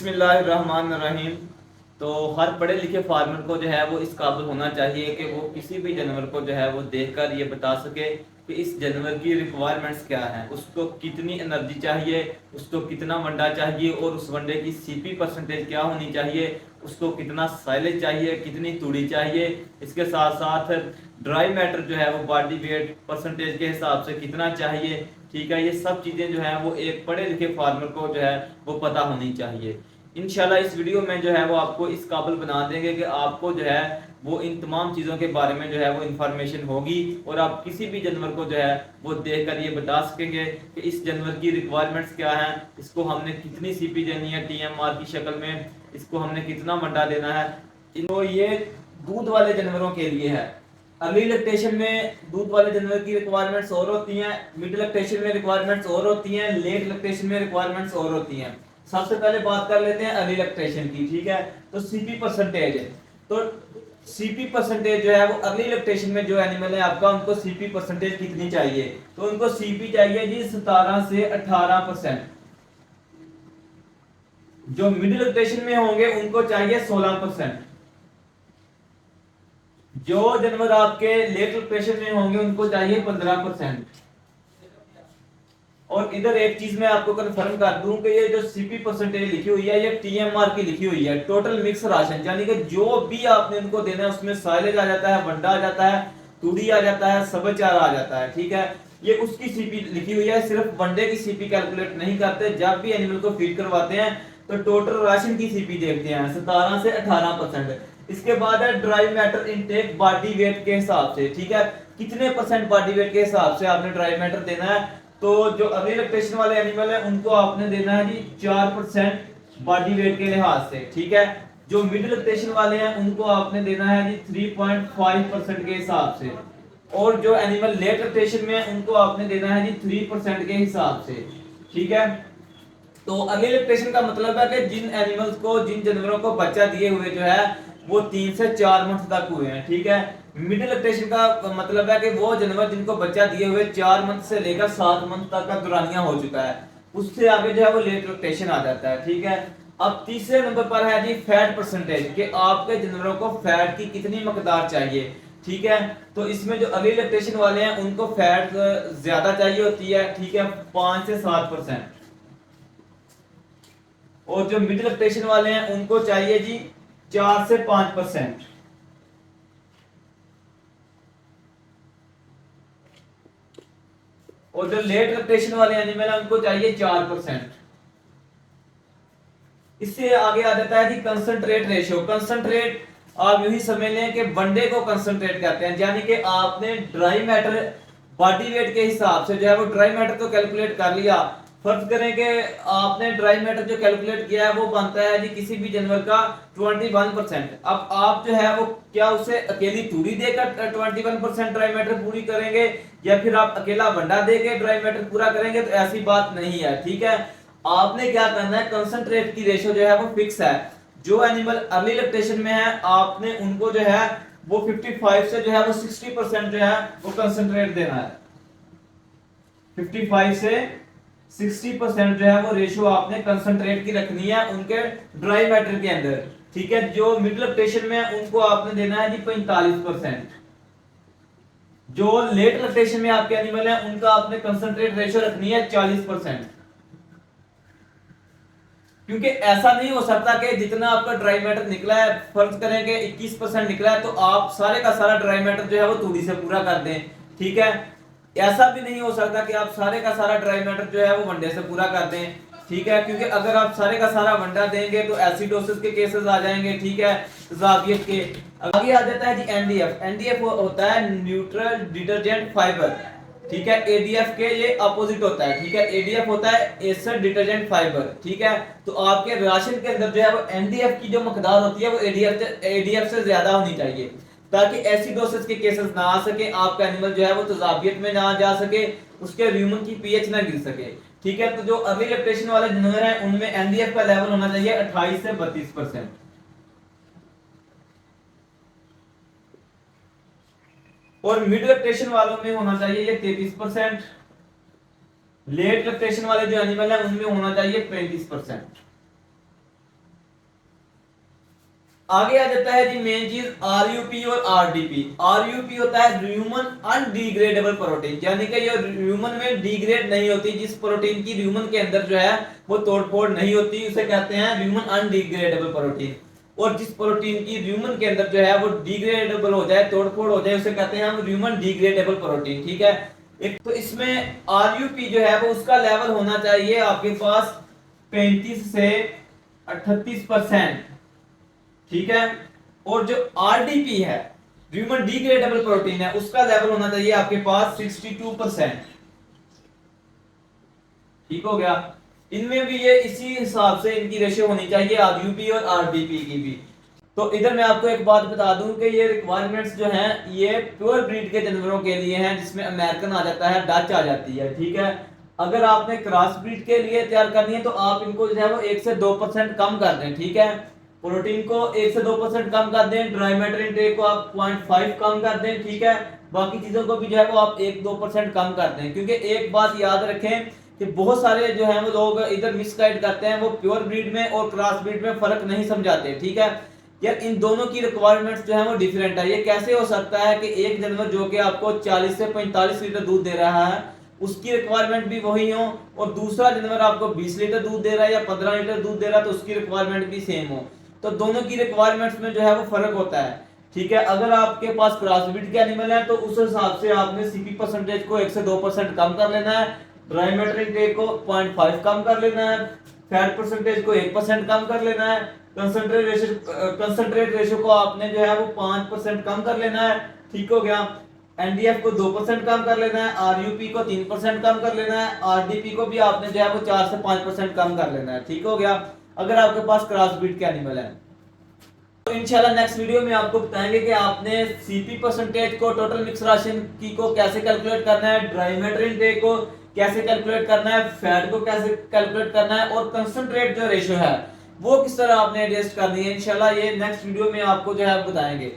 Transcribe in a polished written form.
बिस्मिल्लाहिर्रहमानिर्रहीम। तो हर पढ़े लिखे फार्मर को जो है वो इस काबिल होना चाहिए कि वो किसी भी जानवर को जो है वो देखकर ये बता सके कि इस जानवर की रिक्वायरमेंट्स क्या हैं, उसको कितनी एनर्जी चाहिए, उसको कितना वंडा चाहिए और उस वनडे की सीपी परसेंटेज क्या होनी चाहिए, उसको कितना साइलेज चाहिए, कितनी तूड़ी चाहिए। इसके साथ साथ ड्राई मैटर जो है वो बॉडी वेट परसेंटेज के हिसाब से कितना चाहिए। ठीक है, ये सब चीज़ें जो है वो एक पढ़े लिखे फार्मर को जो है वो पता होनी चाहिए। इंशाल्लाह इस वीडियो में जो है वो आपको इस काबिल बना देंगे कि आपको जो है वो इन तमाम चीज़ों के बारे में जो है वो इन्फॉर्मेशन होगी और आप किसी भी जानवर को जो है वो देखकर ये बता सकेंगे कि इस जानवर की रिक्वायरमेंट्स क्या हैं, इसको हमने कितनी सीपी देनी है टीएमआर की शक्ल में, इसको हमने कितना वंडा देना है। तो ये दूध वाले जानवरों के लिए है। अर्ली लैक्टेशन में दूध वाले जानवर की रिक्वायरमेंट्स और होती हैं, मिड लैक्टेशन में रिक्वायरमेंट्स और होती हैं, लेट लैक्टेशन में रिक्वायरमेंट्स और होती हैं। सबसे पहले बात कर लेते हैं अर्ली लैक्टेशन की। ठीक है, तो सीपी परसेंटेज है। तो सीपी परसेंटेज जो है वो अर्ली लैक्टेशन में जो एनिमल है आपका, उनको सीपी परसेंटेज कितनी चाहिए? तो उनको सीपी चाहिए जी 17 से 18%। जो मिड लैक्टेशन में होंगे उनको चाहिए 16%। जो जानवर आपके लेट लैक्टेशन में होंगे उनको चाहिए 15%। और इधर एक चीज मैं आपको कंफर्म कर दूं कि ये जो सीपी परसेंटेज लिखी हुई है ये टीएमआर की लिखी हुई है, टोटल मिक्स राशन, यानी कि जो भी आपने उनको देना है उसमें साइलेज आ जाता है, वंडा आ जाता है, तूड़ी आ जाता है, सब चारा आ जाता है। ठीक है, ये उसकी सीपी लिखी हुई है, सिर्फ वनडे की सीपी कैलकुलेट नहीं करते। जब भी एनिमल को फीड करवाते हैं तो टोटल राशन की सीपी देखते हैं 17 से 18%। इसके बाद है dry matter intake body weight के हिसाब से। ठीक है, कितने परसेंट बॉडी वेट के हिसाब से आपने ड्राई मैटर देना है? तो जो अर्ली लैक्टेशन वाले एनिमल है उनको आपने देना है जी 4% बॉडी वेट के लिहाज से। ठीक है, जो मिड लैक्टेशन वाले हैं उनको आपने देना है जी 3.5% के हिसाब से। और जो एनिमल लेट लैक्टेशन में है उनको आपने देना है जी 3% के हिसाब से। ठीक है, तो अर्ली लैक्टेशन का मतलब है कि जिन एनिमल्स को, जिन जानवरों को बच्चा दिए हुए जो है वो 3 से 4 मंथ तक हुए हैं। ठीक है, मिडिल लैक्टेशन का मतलब है कि वो जानवर जिनको बच्चा दिए हुए 4 मंथ से लेकर 7 मंथ तक का दुरानिया हो चुका है, उससे आगे जो है वो लेट लैक्टेशन आ जाता है। ठीक है, अब तीसरे नंबर पर है जी फैट परसेंटेज, कि आपके जानवरों को फैट की कितनी मकदार चाहिए। ठीक है, तो इसमें जो अर्ली लैक्टेशन वाले हैं उनको फैट ज्यादा चाहिए होती है। ठीक है, 5 से 7%। और जो मिडिल लैक्टेशन वाले हैं उनको चाहिए जी 4 से 5%। और जो लेट लैक्टेशन वाले एनिमल है उनको चाहिए 4%। इससे आगे आ जाता है कि कंसंट्रेट रेशियो। कंसंट्रेट आप यूं ही समझ लें कि वनडे को कंसंट्रेट कहते हैं, यानी कि आपने ड्राई मैटर बॉडी वेट के हिसाब से जो है वो ड्राई मैटर तो कैलकुलेट कर लिया। फर्ज करें कि आपने ड्राई मैटर जो कैलकुलेट किया है वो बनता है जी किसी भी जानवर का 21%। अब आप जो है वो क्या उसे अकेली तूड़ी देकर 21% ड्राई मैटर पूरी करेंगे, या फिर आप अकेला वंडा देके ड्राई मैटर पूरा करेंगे? तो ऐसी बात नहीं है। ठीक है, आपने क्या करना है, कंसंट्रेट की रेशियो जो है वो फिक्स है। जो एनिमल अर्ली लैक्टेशन में है आपने उनको जो है वो 55 से जो है वो 60% जो है वो कंसंट्रेट देना है। 55 से 60% जो है वो रेशियो आपने कंसंट्रेट की रखनी है उनके ड्राई मैटर के अंदर। ठीक है, जो मिड लैक्टेशन में है उनको आपने देना है जी 45%। जो लेट लैक्टेशन में आपके एनिमल है उनका आपने कंसंट्रेट रेशियो रखनी है 40%। क्योंकि ऐसा नहीं हो सकता कि जितना आपका ड्राई मैटर निकला है, फर्ज करें कि 21% निकला है, तो आप सारे का सारा ड्राई मैटर जो है वो तूड़ी से पूरा कर दें। ठीक है, ऐसा भी नहीं हो सकता कि आप सारे का सारा ड्राई मैटर जो है वो वनडे से पूरा कर दें। ठीक है, क्योंकि अगर आप सारे का सारा वंडा देंगे तो एसिडोसिस के केसेस आ जाएंगे। ठीक है, तेजाबियत के। आगे आ जाता है जी एनडीएफ। एनडीएफ होता है न्यूट्रल डिटर्जेंट फाइबर। ठीक है, एडीएफ के ये अपोजिट होता है। ठीक है, एडीएफ होता है एसिड डिटर्जेंट फाइबर। ठीक है, तो आपके राशन के अंदर जो है वो एनडीएफ की जो मकदार होती है वो एडीएफ से ज्यादा होनी चाहिए, ताकि एसिडोसिस के केसेस ना आ सके, आपका एनिमल जो है वो तेजाबियत में ना जा सके, उसके र्यूमन की पीएच ना गिर सके। ठीक है, तो जो अर्ली लैक्टेशन वाले जानवर हैं उनमें एनडीएफ का लेवल होना चाहिए 28 से 32%। और मिड लैक्टेशन वालों में होना चाहिए ये 33%। लेट लैक्टेशन वाले जो एनिमल है उनमें होना चाहिए 35%। आगे आ जाता है जी मेन चीज आरयूपी और आरडीपी। आरयूपी होता है ह्यूमन अनडिग्रेडेबल प्रोटीन, यानी कि ये ह्यूमन में डिग्रेड नहीं होती, जिस प्रोटीन की ह्यूमन के अंदर जो है वो तोड़फोड़ नहीं होती उसे कहते हैं ह्यूमन अनडिग्रेडेबल प्रोटीन। और जिस प्रोटीन की ह्यूमन के अंदर जो है वो डिग्रेडेबल हो जाए, तोड़फोड़ हो जाए, उसे कहते हैं हम ह्यूमन डिग्रेडेबल प्रोटीन। ठीक है, एक तो इसमें आरयूपी जो है वो उसका लेवल होना चाहिए आपके पास 35 से 38%। ठीक है, और जो आरडीपी है, ह्यूमन डिग्रेडेबल प्रोटीन है, उसका लेवल होना चाहिए आपके पास 62%। ठीक हो गया, इनमें भी ये इसी हिसाब से इनकी रेशियो होनी चाहिए आरयूपी और आरडीपी की भी। तो इधर मैं आपको एक बात बता दूं कि ये रिक्वायरमेंट्स जो हैं ये प्योर ब्रीड के जानवरों के लिए हैं, जिसमें अमेरिकन आ जाता है, डच आ जाती है। ठीक है, अगर आपने क्रॉस ब्रीड के लिए तैयार करनी है तो आप इनको जो है वो 1 से 2% कम कर दें। ठीक है, प्रोटीन को 1 से 2% कम कर दें, ड्राई मैटर इनटेक को आप 0.5 कम कर दें। ठीक है, बाकी चीजों को भी जो है वो आप 1-2% कम कर दें, क्योंकि एक बात याद रखें कि बहुत सारे जो है वो लोग इधर मिसगाइड करते हैं, वो प्योर ब्रीड में और क्रॉस ब्रीड में फर्क नहीं समझाते। ठीक है यार, इन दोनों की रिक्वायरमेंट्स जो है वो डिफरेंट है। ये कैसे हो सकता है कि एक जानवर जो कि आपको 40 से 45 लीटर दूध दे रहा है उसकी रिक्वायरमेंट भी वही हो, और दूसरा जानवर आपको 20 लीटर दूध दे रहा है या 15 लीटर दूध दे रहा है तो उसकी रिक्वायरमेंट भी सेम हो। तो दोनों की रिक्वायरमेंट्स में जो है वो फर्क होता है। ठीक है, अगर आपके पास क्रॉस ब्रीड के एनिमल है तो उस हिसाब से आपने सीपी परसेंटेज को 1 से 2% कम कर लेना है, ड्राई मैटर इनटेक को 0.5 कम कर लेना है, फैट परसेंटेज को 1% कम कर लेना है, कंसंट्रेट रेशियो को आपने जो है वो 5% कम कर लेना है। ठीक हो गया, एनडीएफ को 2% कम कर लेना है, आरयूपी को 3% कम कर लेना है, आरडीपी को भी आपने जो है वो 4 से 5% कम कर लेना है। ठीक हो गया, अगर आपके पास क्रॉस ब्रीड के एनिमल है। तो इंशाल्लाह नेक्स्ट वीडियो में आपको बताएंगे कि आपने सीपी परसेंटेज को, टोटल मिक्स राशन की को कैसे कैलकुलेट करना है, ड्राई मैटर इनटेक को कैसे कैलकुलेट करना है, फैट को कैसे कैलकुलेट करना है, और कंसंट्रेट जो रेशियो है वो किस तरह आपने एडजस्ट करनी है। इंशाल्लाह ये नेक्स्ट वीडियो में आपको जो है बताएंगे।